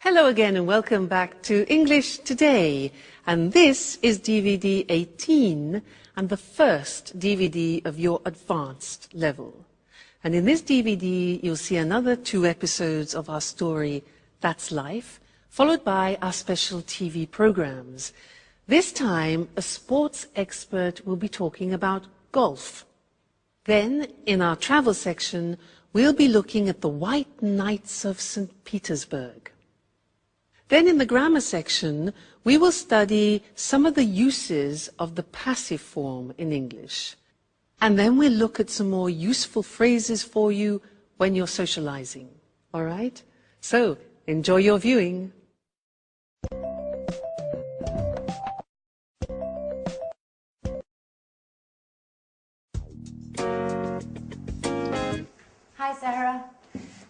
Hello again and welcome back to English Today. And this is DVD 18 and the first DVD of your advanced level. And in this DVD, you'll see another 2 episodes of our story, That's Life, followed by our special TV programs. This time, a sports expert will be talking about golf. Then, in our travel section, we'll be looking at the White Knights of St. Petersburg. Then in the grammar section, we will study some of the uses of the passive form in English. And then we'll look at some more useful phrases for you when you're socializing. All right? So, enjoy your viewing. Hi, Sarah.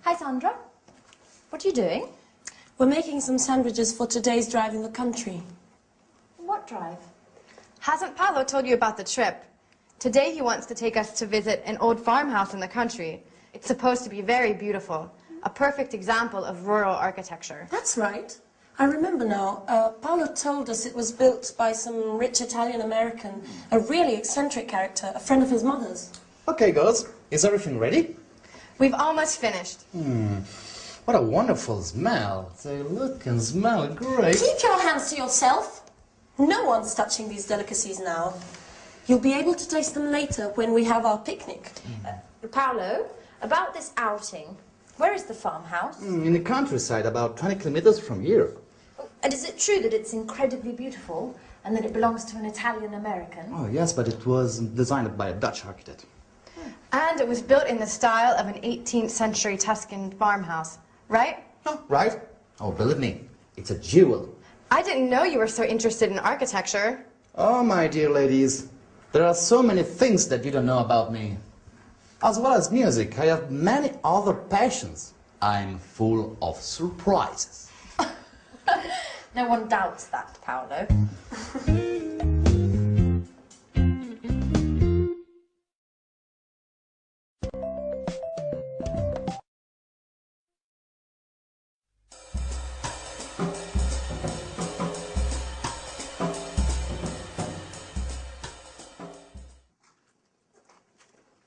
Hi, Sandra. What are you doing? We're making some sandwiches for today's drive in the country. What drive? Hasn't Paolo told you about the trip? Today he wants to take us to visit an old farmhouse in the country. It's supposed to be very beautiful, a perfect example of rural architecture. That's right. I remember now. Paolo told us it was built by some rich Italian-American, a really eccentric character, a friend of his mother's. Okay, girls. Is everything ready? We've almost finished. What a wonderful smell. They look and smell great. Keep your hands to yourself. No one's touching these delicacies now. You'll be able to taste them later when we have our picnic. Paolo, about this outing, where is the farmhouse? In the countryside, about 20 kilometers from here. And is it true that it's incredibly beautiful and that it belongs to an Italian-American? Oh, yes, but it was designed by a Dutch architect. And it was built in the style of an 18th century Tuscan farmhouse, right? Oh, right? Oh, believe me, it's a jewel. I didn't know you were so interested in architecture. Oh, my dear ladies, there are so many things that you don't know about me. As well as music, I have many other passions. I'm full of surprises. No one doubts that, Paolo.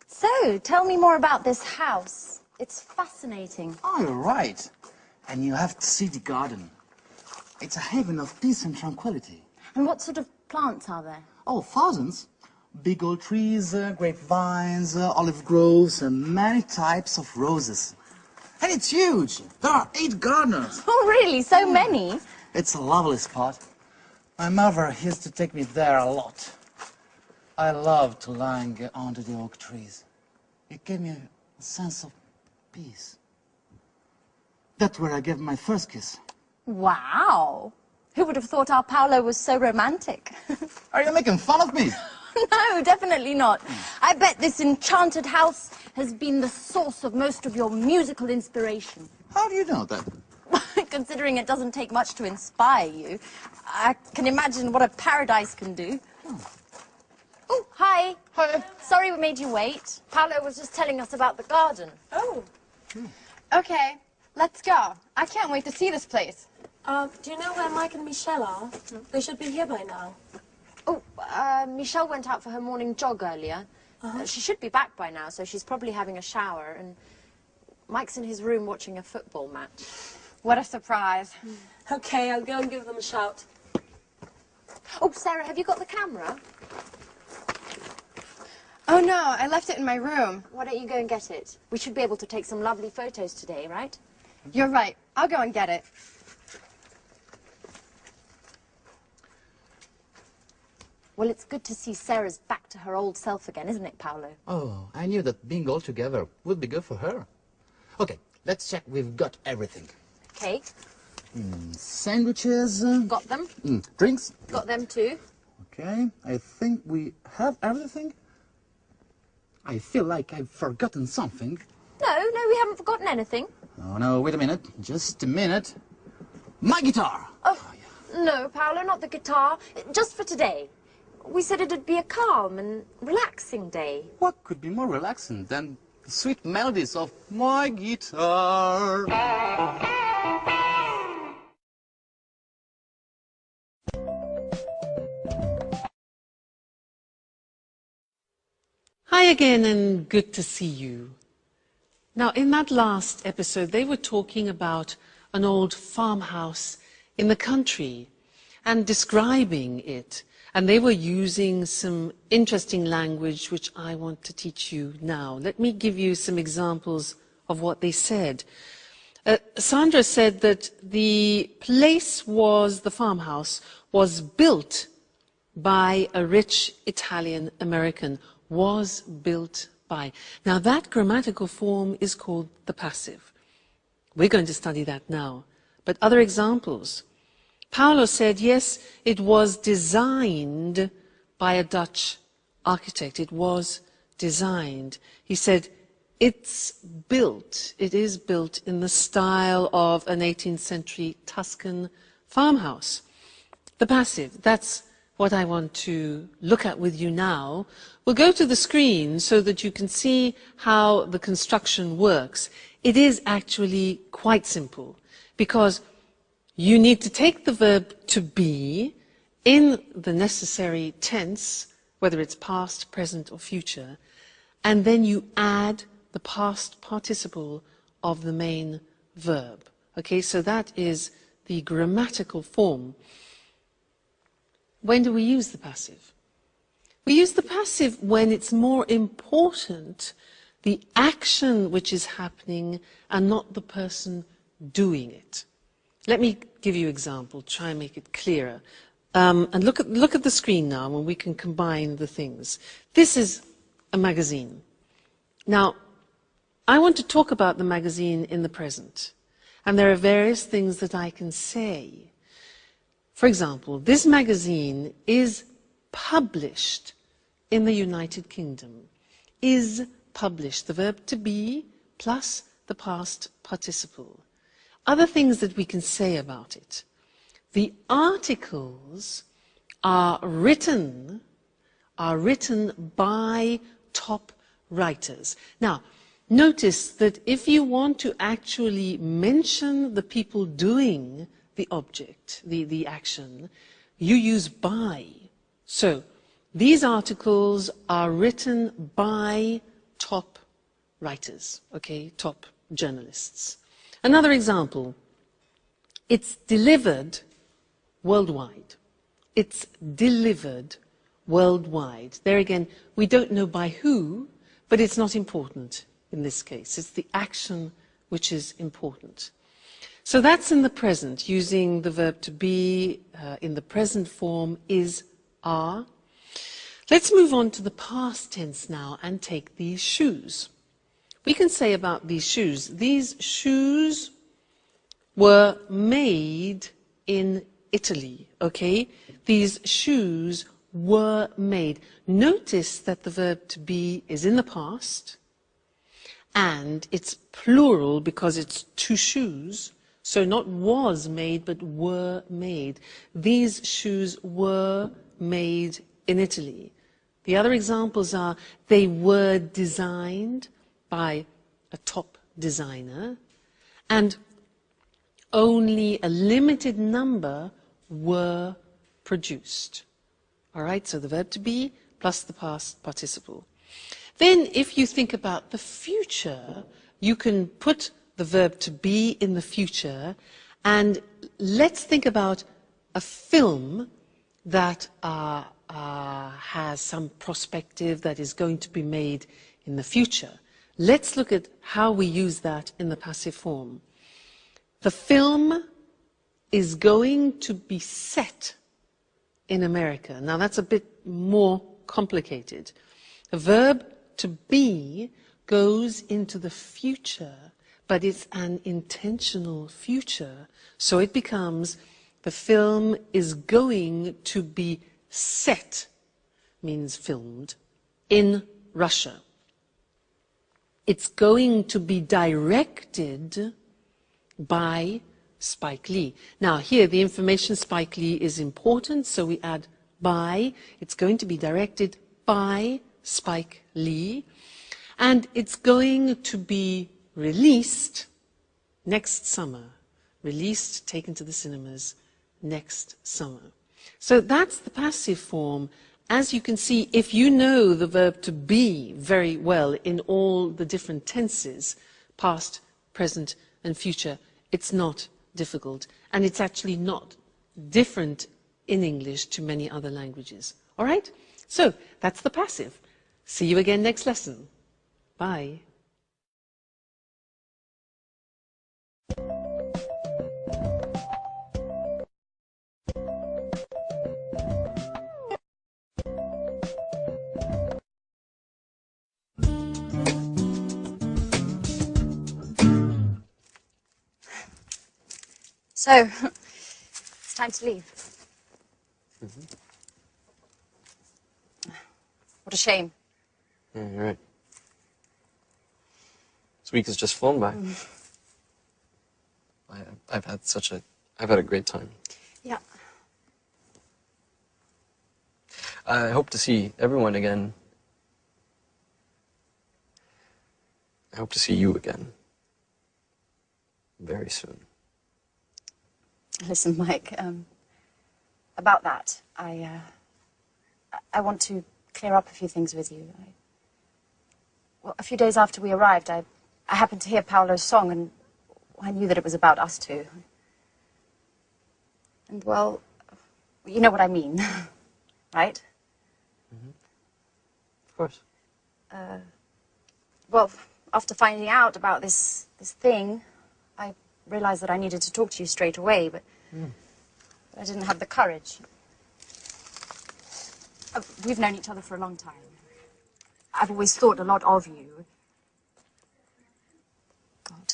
So, tell me more about this house. It's fascinating. Oh, you're right. And you have to see the garden. It's a haven of peace and tranquility. And what sort of plants are there? Oh, thousands. Big old trees, grapevines, olive groves, and many types of roses. And it's huge. There are 8 gardeners. Oh, really? So many? It's a lovely spot. My mother used to take me there a lot. I loved to lie under the oak trees. It gave me a sense of peace. That's where I gave my first kiss. Wow. Who would have thought our Paolo was so romantic? Are you making fun of me? No, definitely not. I bet this enchanted house has been the source of most of your musical inspiration. How do you know that? Considering it doesn't take much to inspire you, I can imagine what a paradise can do. Oh, hi. Hi. Sorry we made you wait. Paolo was just telling us about the garden. Oh, Okay, let's go. I can't wait to see this place. do you know where Mike and Michelle are? They should be here by now. Oh, Michelle went out for her morning jog earlier. She should be back by now, so she's probably having a shower. And Mike's in his room watching a football match. What a surprise. Okay, I'll go and give them a shout. Oh, Sarah, have you got the camera? Oh no, I left it in my room. Why don't you go and get it? We should be able to take some lovely photos today, right? You're right. I'll go and get it. Well, it's good to see Sarah's back to her old self again, isn't it, Paolo? Oh, I knew that being all together would be good for her. Okay, let's check we've got everything. Okay, Sandwiches. got them. Drinks. Got them too. Okay, I think we have everything. I feel like I've forgotten something. No, we haven't forgotten anything. Oh, no, wait a minute. Just a minute. My guitar! Oh, no, Paolo, not the guitar. Just for today. We said it'd be a calm and relaxing day. What could be more relaxing than the sweet melodies of my guitar? Hi again and good to see you. Now, in that last episode, they were talking about an old farmhouse in the country and describing it. And they were using some interesting language which I want to teach you now. Let me give you some examples of what they said. Sandra said that the farmhouse was built by a rich Italian American. Was built by. Now that grammatical form is called the passive. We're going to study that now. But other examples. Paolo said, yes, it was designed by a Dutch architect. It was designed. He said, it is built in the style of an 18th century Tuscan farmhouse. The passive, that's what I want to look at with you now. We'll go to the screen so that you can see how the construction works. It is actually quite simple because you need to take the verb to be in the necessary tense, whether it's past, present or future, and then you add the past participle of the main verb. Okay, so that is the grammatical form. When do we use the passive? We use the passive when it's more important the action which is happening and not the person doing it. Let me give you an example, try and make it clearer. And look at the screen now and we can combine the things. This is a magazine. Now, I want to talk about the magazine in the present. And there are various things that I can say. For example, this magazine is published in the United Kingdom. Is published, the verb to be plus the past participle. Other things that we can say about it. The articles are written by top writers. Now, notice that if you want to actually mention the people doing the object, the action, you use by. So, these articles are written by top writers, okay, top journalists. Another example, it's delivered worldwide. It's delivered worldwide. There again, we don't know by who, but it's not important in this case. It's the action which is important. So that's in the present, using the verb to be in the present form is, are. Let's move on to the past tense now and take these shoes. We can say about these shoes were made in Italy, okay? These shoes were made. Notice that the verb to be is in the past and it's plural because it's two shoes. So not was made, but were made. These shoes were made in Italy. The other examples are they were designed by a top designer and only a limited number were produced. All right, so the verb to be plus the past participle. Then if you think about the future, you can put the verb to be in the future, and let's think about a film that has some perspective that is going to be made in the future. Let's look at how we use that in the passive form. The film is going to be set in America. Now that's a bit more complicated. The verb to be goes into the future, but it's an intentional future. So it becomes the film is going to be set, means filmed, in Russia. It's going to be directed by Spike Lee. Now here the information Spike Lee is important, so we add by. It's going to be directed by Spike Lee, and it's going to be released next summer. Released, taken to the cinemas next summer. So that's the passive form, as you can see, if you know the verb to be very well in all the different tenses, past, present and future, it's not difficult. And it's actually not different in English to many other languages. All right? So that's the passive. See you again next lesson. Bye. So, it's time to leave. What a shame. Yeah, you're right. This week has just flown by. I've had a great time. Yeah. I hope to see everyone again. I hope to see you again. Very soon. Listen, Mike, about that, I want to clear up a few things with you. Well, a few days after we arrived, I happened to hear Paolo's song, and I knew that it was about us two. And, well, you know what I mean, right? Mm-hmm. Of course. Well, after finding out about this thing, I realized that I needed to talk to you straight away, but I didn't have the courage. We've known each other for a long time. I've always thought a lot of you. God,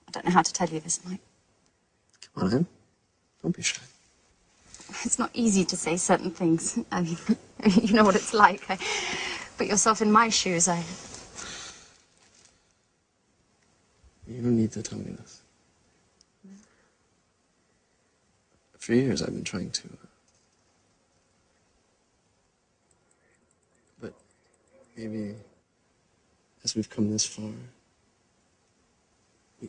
I don't know how to tell you this, Mike. Come on in. Don't be shy. It's not easy to say certain things. I mean, you know what it's like. Put yourself in my shoes. You don't need to tell me this. For years I've been trying to. But maybe as we've come this far,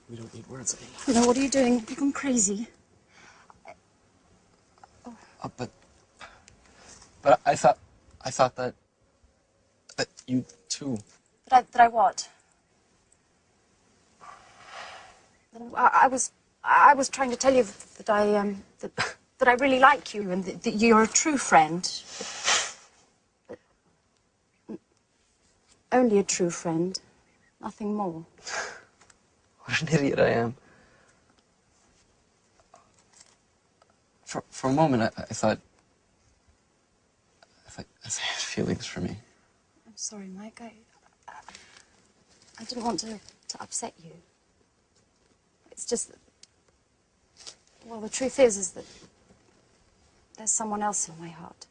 we don't need words anymore. No, what are you doing? You've gone crazy. But I thought that you too. That I what? I was trying to tell you that I really like you and that you're a true friend. But only a true friend, nothing more. What an idiot I am. For a moment I thought you had feelings for me. I'm sorry, Mike. I didn't want to upset you. It's just that, well, the truth is that there's someone else in my heart.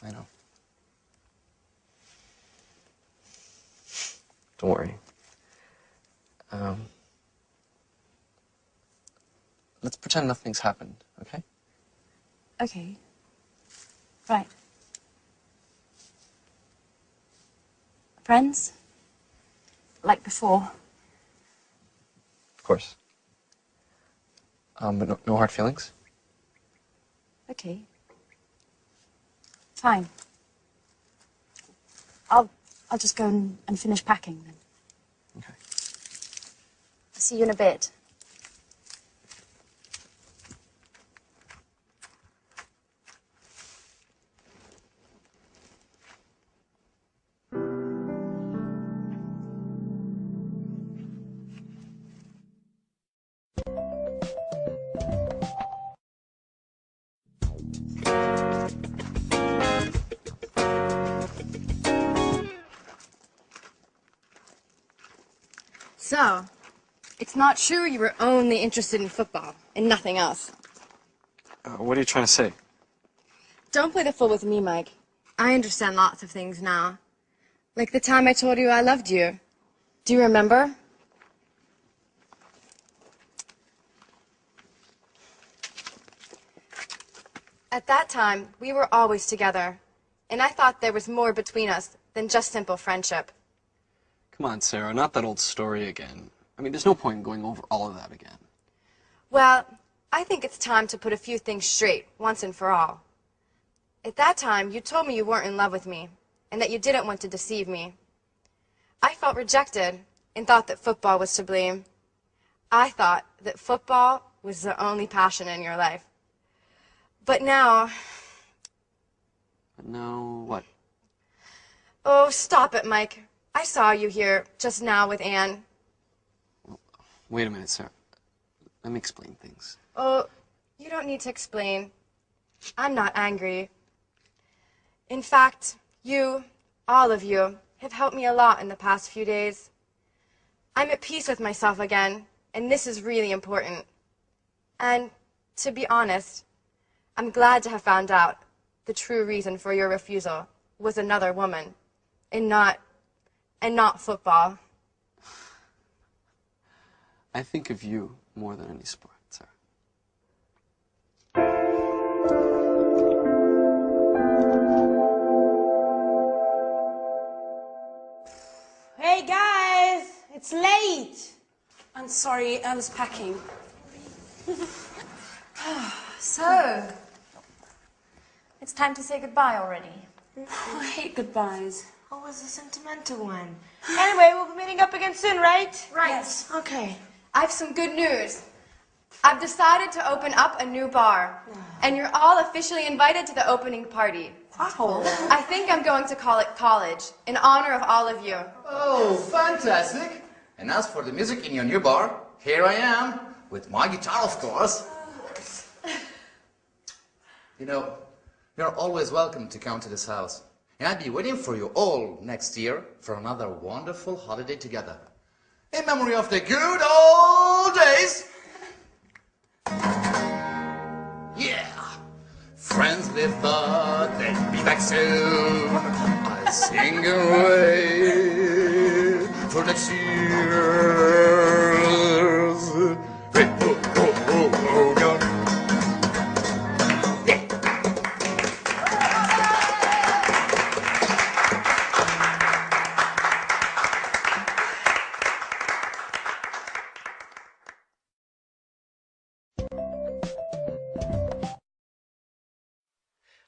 I know. Don't worry. Let's pretend nothing's happened, okay? Okay. Right. Friends? Like before? Of course. But no hard feelings? Okay. Fine. I'll just go and finish packing then. Okay. I'll see you in a bit. So, it's not true you were only interested in football and nothing else. What are you trying to say? Don't play the fool with me, Mike. I understand lots of things now. Like the time I told you I loved you. Do you remember? At that time, we were always together. And I thought there was more between us than just simple friendship. Come on, Sarah, not that old story again. I mean, there's no point in going over all of that again. Well, I think it's time to put a few things straight, once and for all. At that time, you told me you weren't in love with me, and that you didn't want to deceive me. I felt rejected, and thought that football was to blame. I thought that football was the only passion in your life. But now... But now what? Oh, stop it, Mike. I saw you here just now with Anne. Wait a minute, sir. Let me explain things. Oh, you don't need to explain. I'm not angry. In fact, you, all of you, have helped me a lot in the past few days. I'm at peace with myself again, and this is really important. And, to be honest, I'm glad to have found out the true reason for your refusal was another woman, and not football. I think of you more than any sport, sir. Hey guys, it's late. I'm sorry, I was packing. So, it's time to say goodbye already. Oh, I hate goodbyes. Oh, it's a sentimental one. Anyway, we'll be meeting up again soon, right? Right. Yes. Okay. I have some good news. I've decided to open up a new bar, and you're all officially invited to the opening party. Wow. I think I'm going to call it College, in honor of all of you. Oh, fantastic! And as for the music in your new bar, here I am, with my guitar, of course. You know, you're always welcome to come to this house. And I'll be waiting for you all next year for another wonderful holiday together. In memory of the good old days. Yeah! Friends live but they'll be back soon. I'll sing away for next year's. Hey, ho, ho, ho, ho, go. Yeah.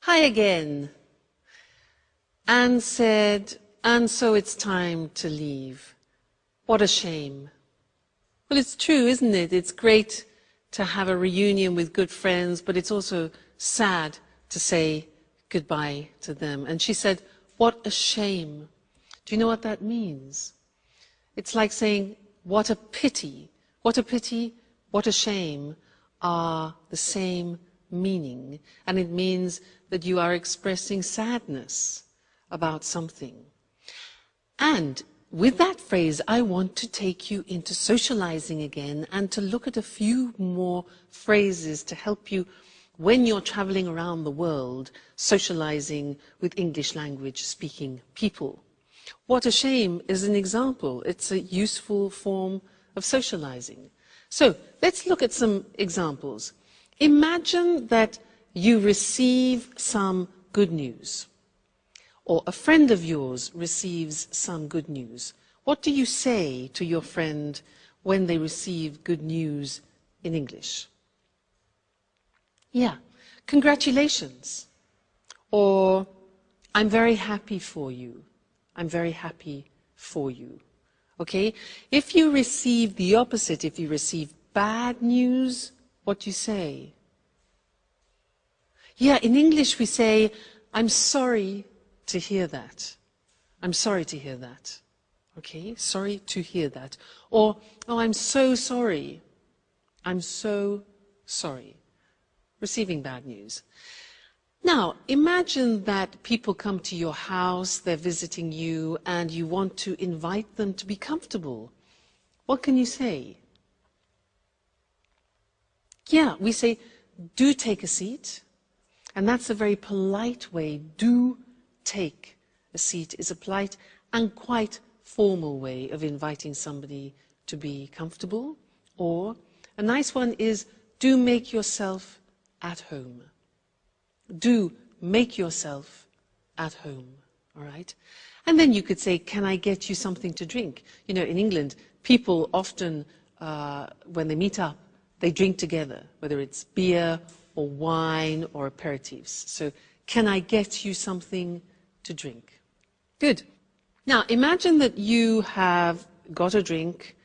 Hi again. Anne said, and so it's time to leave. What a shame. Well, it's true, isn't it? It's great to have a reunion with good friends, but it's also sad to say goodbye to them. And she said, what a shame. Do you know what that means? It's like saying, what a pity. What a pity, what a shame are the same meaning. And it means that you are expressing sadness about something. And with that phrase, I want to take you into socializing again and to look at a few more phrases to help you when you're traveling around the world, socializing with English language speaking people. What a shame is an example. It's a useful form of socializing. So let's look at some examples. Imagine that you receive some good news, or a friend of yours receives some good news. What do you say to your friend when they receive good news in English? Yeah, congratulations. Or, I'm very happy for you. I'm very happy for you. Okay? If you receive the opposite, if you receive bad news, what do you say? Yeah, in English we say, I'm sorry to hear that. I'm sorry to hear that. Okay? Sorry to hear that. Or, oh, I'm so sorry. I'm so sorry. Receiving bad news. Now, imagine that people come to your house, they're visiting you, and you want to invite them to be comfortable. What can you say? Yeah, we say, do take a seat. And that's a very polite way. Do take a seat is a polite and quite formal way of inviting somebody to be comfortable. Or a nice one is, do make yourself at home. Do make yourself at home, all right? And then you could say, can I get you something to drink? You know, in England, people often, when they meet up, They drink together, whether it's beer or wine or aperitifs. So, can I get you something to drink? Good. Now, imagine that you have got a drink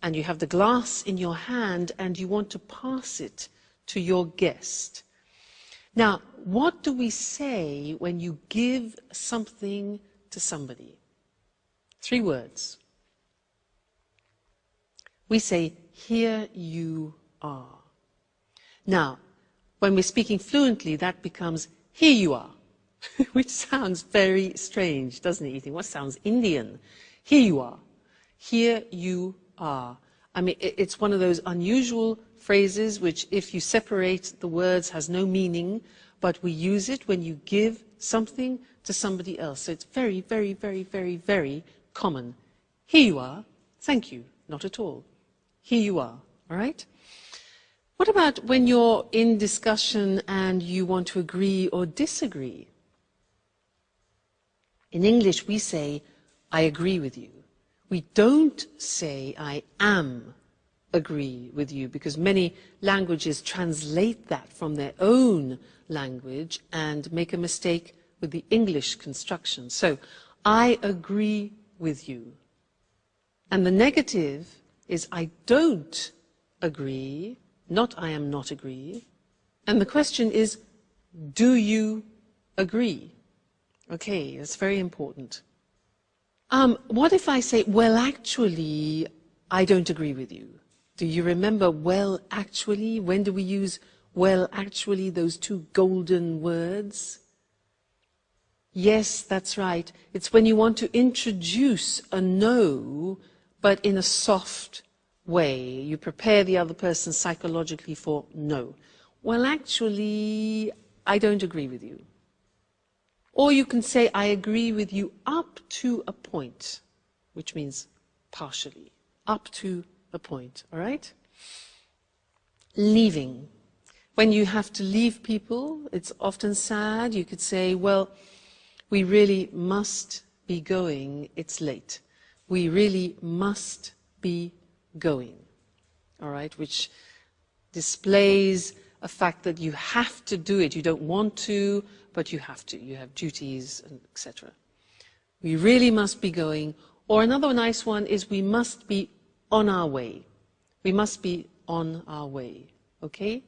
and you have the glass in your hand and you want to pass it to your guest. Now, what do we say when you give something to somebody? 3 words. We say, here you are. Now, when we're speaking fluently, that becomes, here you are, which sounds very strange, doesn't it? You think, what sounds Indian? Here you are. Here you are. I mean, it's one of those unusual phrases which, if you separate the words, has no meaning, but we use it when you give something to somebody else. So it's very, very, very, very, very common. Here you are. Thank you. Not at all. Here you are. All right? What about when you're in discussion and you want to agree or disagree? In English, we say, I agree with you. We don't say, I am agree with you, because many languages translate that from their own language and make a mistake with the English construction. So, I agree with you. And the negative is, I don't agree, not I am not agree. And the question is, do you agree? Okay, that's very important. What if I say, well, actually, I don't agree with you? Do you remember, well, actually? When do we use, well, actually, those 2 golden words? Yes, that's right. It's when you want to introduce a no, but in a soft way. You prepare the other person psychologically for no. Well, actually, I don't agree with you. Or you can say, I agree with you up to a point, which means partially, up to a point, all right? Leaving. When you have to leave people, it's often sad. You could say, well, we really must be going, it's late. We really must be going, all right? Which displays a fact that you have to do it. You don't want to, but you have to. You have duties, etc. We really must be going. Or another nice one is, we must be on our way. We must be on our way, okay?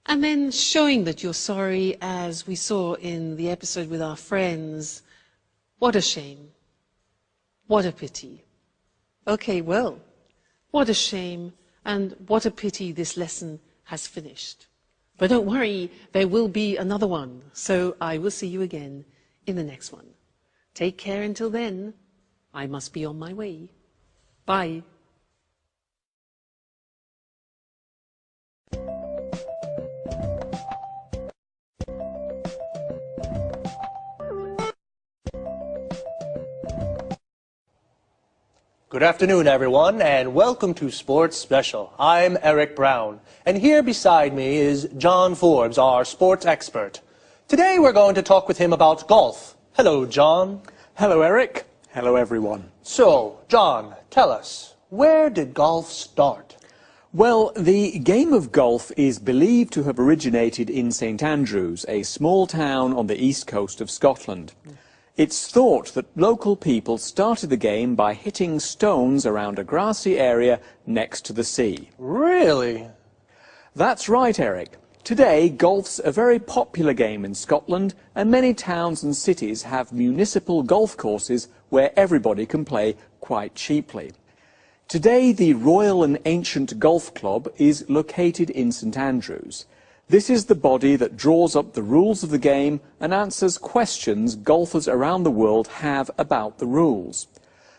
And then showing that you're sorry, as we saw in the episode with our friends. What a shame. What a pity. Okay, well, what a shame and what a pity this lesson has finished. But don't worry, there will be another one. So I will see you again in the next one. Take care until then. I must be on my way. Bye. Good afternoon, everyone, and welcome to Sports Special. I'm Eric Brown, and here beside me is John Forbes, our sports expert. Today we're going to talk with him about golf. Hello, John. Hello, Eric. Hello, everyone. So, John, tell us, where did golf start? Well, the game of golf is believed to have originated in St Andrews, a small town on the east coast of Scotland. It's thought that local people started the game by hitting stones around a grassy area next to the sea. Really? That's right, Eric. Today, golf's a very popular game in Scotland, and many towns and cities have municipal golf courses where everybody can play quite cheaply. Today, the Royal and Ancient Golf Club is located in St Andrews. This is the body that draws up the rules of the game and answers questions golfers around the world have about the rules.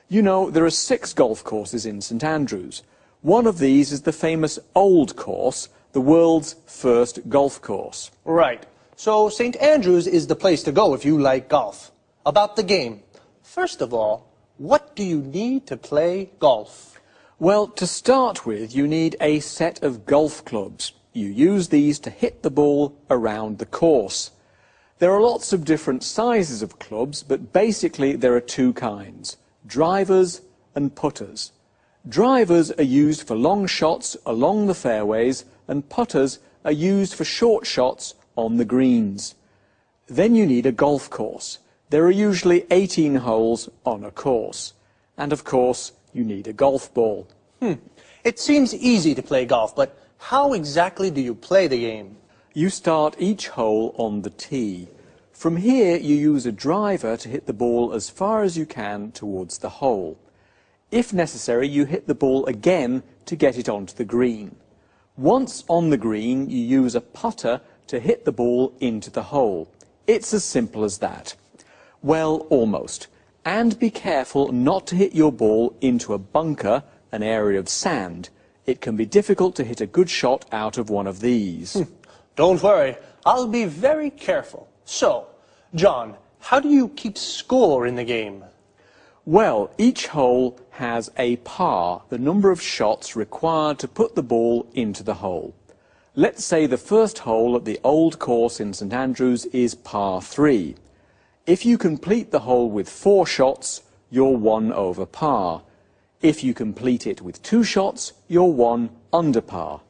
You know, there are 6 golf courses in St Andrews. One of these is the famous Old Course, the world's first golf course. Right. So St Andrews is the place to go if you like golf. About the game. First of all, what do you need to play golf? Well, to start with, you need a set of golf clubs. You use these to hit the ball around the course. There are lots of different sizes of clubs, but basically there are 2 kinds, drivers and putters. Drivers are used for long shots along the fairways and putters are used for short shots on the greens. Then you need a golf course. There are usually 18 holes on a course. And of course, you need a golf ball. It seems easy to play golf, but how exactly do you play the game? You start each hole on the tee. From here, you use a driver to hit the ball as far as you can towards the hole. If necessary, you hit the ball again to get it onto the green. Once on the green, you use a putter to hit the ball into the hole. It's as simple as that. Well, almost. And be careful not to hit your ball into a bunker, an area of sand. It can be difficult to hit a good shot out of one of these. Don't worry, I'll be very careful. So, John, how do you keep score in the game? Well, each hole has a par, the number of shots required to put the ball into the hole. Let's say the first hole at the old course in St Andrews is par 3. If you complete the hole with 4 shots, you're 1 over par. If you complete it with 2 shots, you're 1 under par.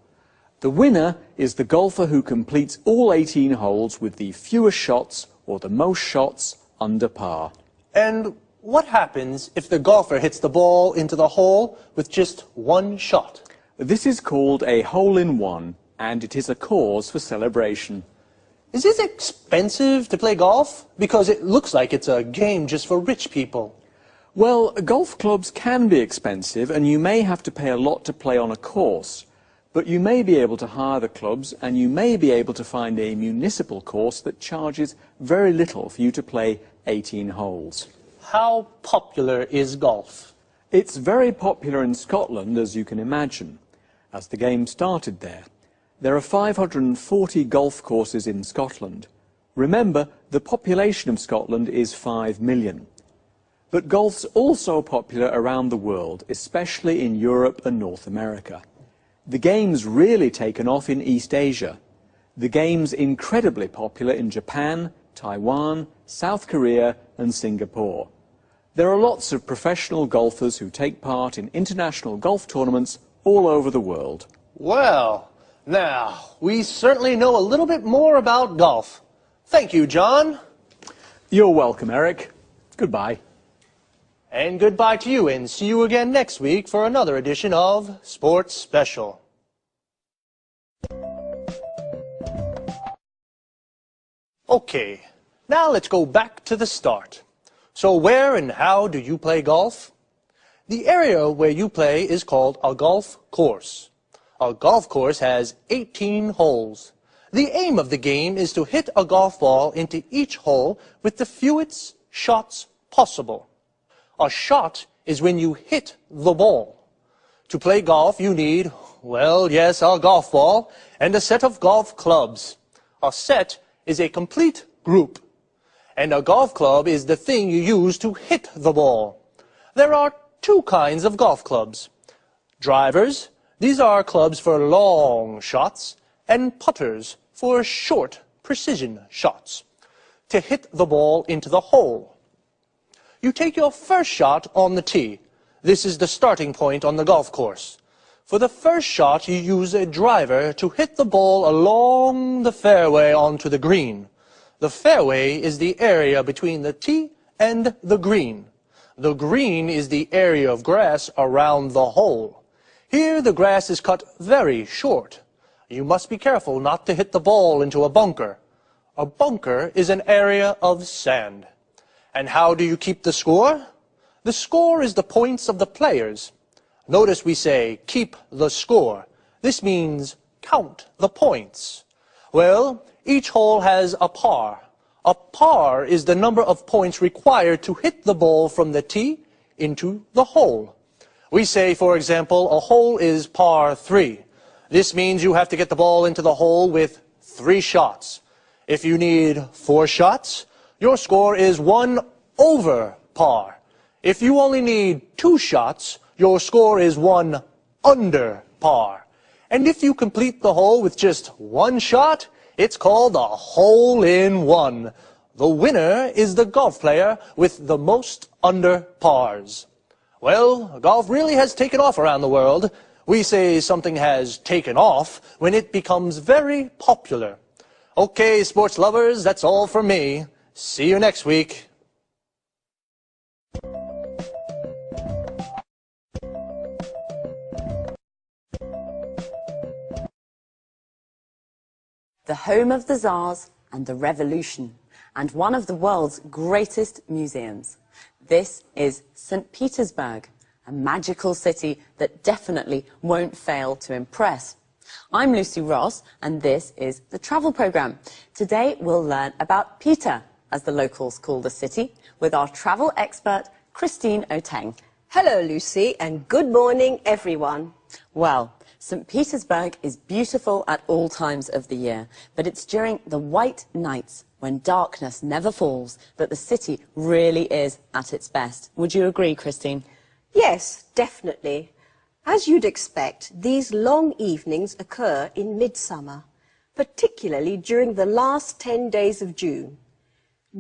The winner is the golfer who completes all 18 holes with the fewest shots or the most shots under par. And what happens if the golfer hits the ball into the hole with just 1 shot? This is called a hole-in-one, and it is a cause for celebration. Is it expensive to play golf? Because it looks like it's a game just for rich people. Well, golf clubs can be expensive, and you may have to pay a lot to play on a course. But you may be able to hire the clubs, and you may be able to find a municipal course that charges very little for you to play 18 holes. How popular is golf? It's very popular in Scotland, as you can imagine, as the game started there. There are 540 golf courses in Scotland. Remember, the population of Scotland is 5 million. But golf's also popular around the world, especially in Europe and North America. The game's really taken off in East Asia. The game's incredibly popular in Japan, Taiwan, South Korea and Singapore. There are lots of professional golfers who take part in international golf tournaments all over the world. Well, now, we certainly know a little bit more about golf. Thank you, John. You're welcome, Eric. Goodbye. And goodbye to you, and see you again next week for another edition of Sports Special. Okay, now let's go back to the start. So where and how do you play golf? The area where you play is called a golf course. A golf course has 18 holes. The aim of the game is to hit a golf ball into each hole with the fewest shots possible. A shot is when you hit the ball. To play golf, you need, well, yes, a golf ball and a set of golf clubs. A set is a complete group, and a golf club is the thing you use to hit the ball. There are 2 kinds of golf clubs. Drivers, these are clubs for long shots, and putters for short precision shots, to hit the ball into the hole. You take your first shot on the tee. This is the starting point on the golf course. For the first shot, you use a driver to hit the ball along the fairway onto the green. The fairway is the area between the tee and the green. The green is the area of grass around the hole. Here, the grass is cut very short. You must be careful not to hit the ball into a bunker. A bunker is an area of sand. And how do you keep the score? The score is the points of the players. Notice we say, keep the score. This means count the points. Well, each hole has a par. A par is the number of points required to hit the ball from the tee into the hole. We say, for example, a hole is par 3. This means you have to get the ball into the hole with 3 shots. If you need 4 shots, your score is 1 over par. If you only need 2 shots, your score is 1 under par. And if you complete the hole with just 1 shot, it's called a hole-in-one. The winner is the golf player with the most under pars. Well, golf really has taken off around the world. We say something has taken off when it becomes very popular. Okay, sports lovers, that's all from me. See you next week. The home of the Tsars and the Revolution, and one of the world's greatest museums. This is St. Petersburg, a magical city that definitely won't fail to impress. I'm Lucy Ross, and this is the travel programme. Today we'll learn about Peter, as the locals call the city, with our travel expert, Christine Oteng. Hello, Lucy, and good morning, everyone. Well, St. Petersburg is beautiful at all times of the year, but it's during the white nights, when darkness never falls, that the city really is at its best. Would you agree, Christine? Yes, definitely. As you'd expect, these long evenings occur in midsummer, particularly during the last 10 days of June.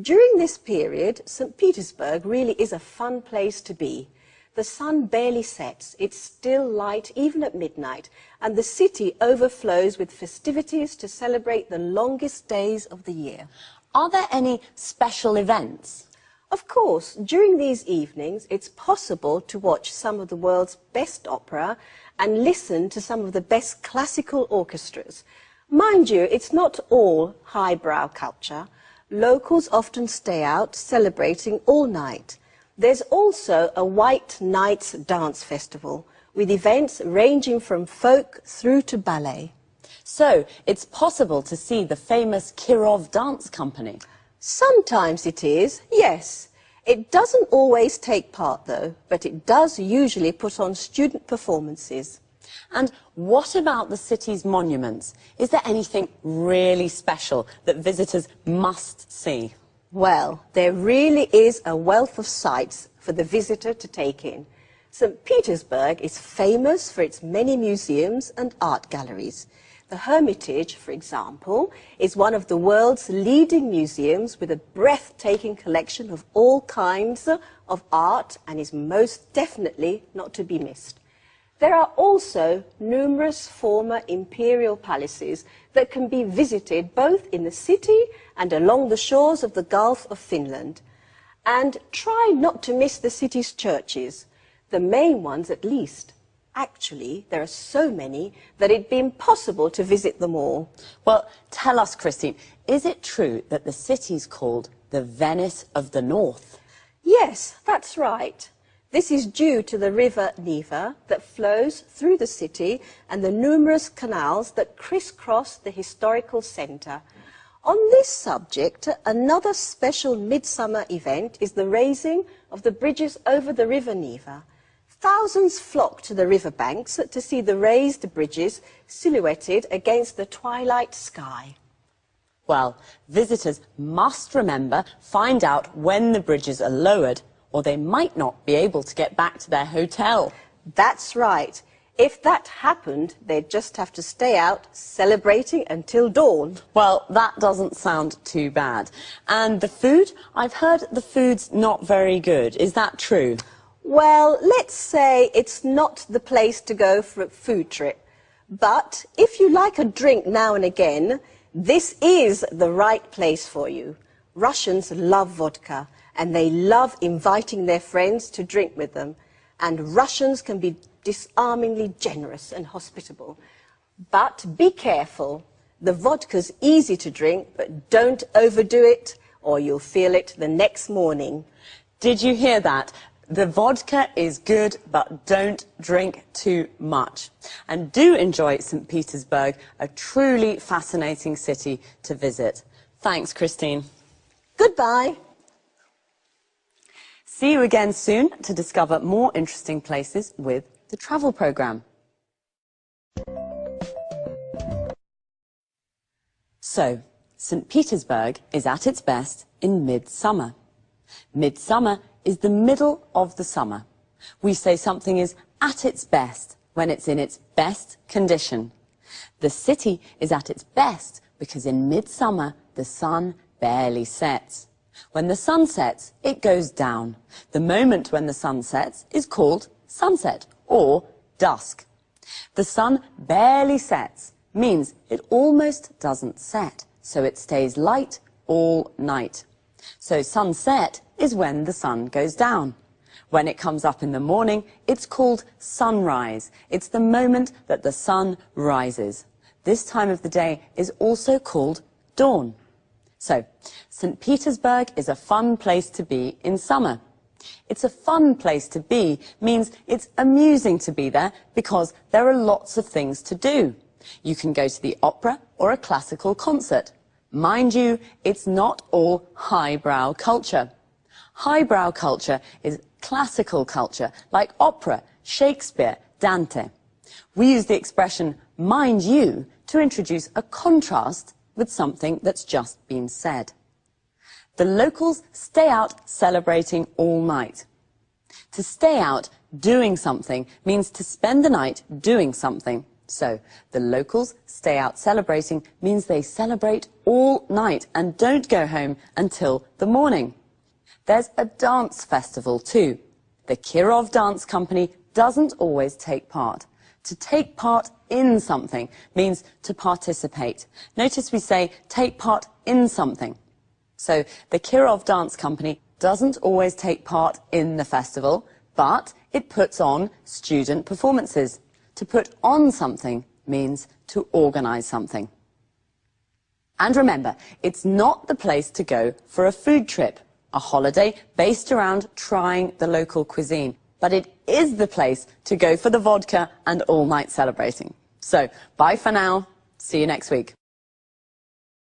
During this period, St. Petersburg really is a fun place to be. The sun barely sets, it's still light even at midnight, and the city overflows with festivities to celebrate the longest days of the year. Are there any special events? Of course, during these evenings, it's possible to watch some of the world's best opera and listen to some of the best classical orchestras. Mind you, it's not all highbrow culture. Locals often stay out celebrating all night. There's also a White Nights Dance Festival, with events ranging from folk through to ballet. So, it's possible to see the famous Kirov dance company? Sometimes it is, yes. It doesn't always take part, though, but it does usually put on student performances. And what about the city's monuments? Is there anything really special that visitors must see? Well, there really is a wealth of sights for the visitor to take in. St. Petersburg is famous for its many museums and art galleries. The Hermitage, for example, is one of the world's leading museums with a breathtaking collection of all kinds of art and is most definitely not to be missed. There are also numerous former imperial palaces that can be visited both in the city and along the shores of the Gulf of Finland. And try not to miss the city's churches, the main ones at least. Actually, there are so many that it'd be impossible to visit them all. Well, tell us, Christine, is it true that the city's called the Venice of the North? Yes, that's right. This is due to the river Neva that flows through the city and the numerous canals that crisscross the historical centre. On this subject, another special midsummer event is the raising of the bridges over the river Neva. Thousands flock to the riverbanks to see the raised bridges silhouetted against the twilight sky. Well, visitors must remember, find out when the bridges are lowered, or they might not be able to get back to their hotel. That's right. If that happened, they'd just have to stay out celebrating until dawn. Well, that doesn't sound too bad. And the food? I've heard the food's not very good. Is that true? Well, let's say it's not the place to go for a food trip. But if you like a drink now and again, this is the right place for you. Russians love vodka, and they love inviting their friends to drink with them. And Russians can be disarmingly generous and hospitable. But be careful. The vodka's easy to drink, but don't overdo it, or you'll feel it the next morning. Did you hear that? The vodka is good, but don't drink too much. And do enjoy St. Petersburg, a truly fascinating city to visit. Thanks, Christine. Goodbye. See you again soon to discover more interesting places with the travel programme. So, St. Petersburg is at its best in midsummer. Midsummer is the middle of the summer. We say something is at its best when it's in its best condition. The city is at its best because in midsummer the sun barely sets. When the sun sets, it goes down. The moment when the sun sets is called sunset or dusk. The sun barely sets means it almost doesn't set, so it stays light all night. So sunset is when the sun goes down. When it comes up in the morning, it's called sunrise. It's the moment that the sun rises. This time of the day is also called dawn. So, St. Petersburg is a fun place to be in summer. It's a fun place to be means it's amusing to be there because there are lots of things to do. You can go to the opera or a classical concert. Mind you, it's not all highbrow culture. Highbrow culture is classical culture, like opera, Shakespeare, Dante. We use the expression mind you to introduce a contrast with something that's just been said. The locals stay out celebrating all night. To stay out doing something means to spend the night doing something. So, the locals stay out celebrating means they celebrate all night and don't go home until the morning. There's a dance festival too. The Kirov Dance Company doesn't always take part. To take part in something means to participate. Notice we say take part in something. So the Kirov Dance Company doesn't always take part in the festival, but it puts on student performances. To put on something means to organize something. And remember, it's not the place to go for a food trip, a holiday based around trying the local cuisine. But it is the place to go for the vodka and all-night celebrating. So, bye for now. See you next week.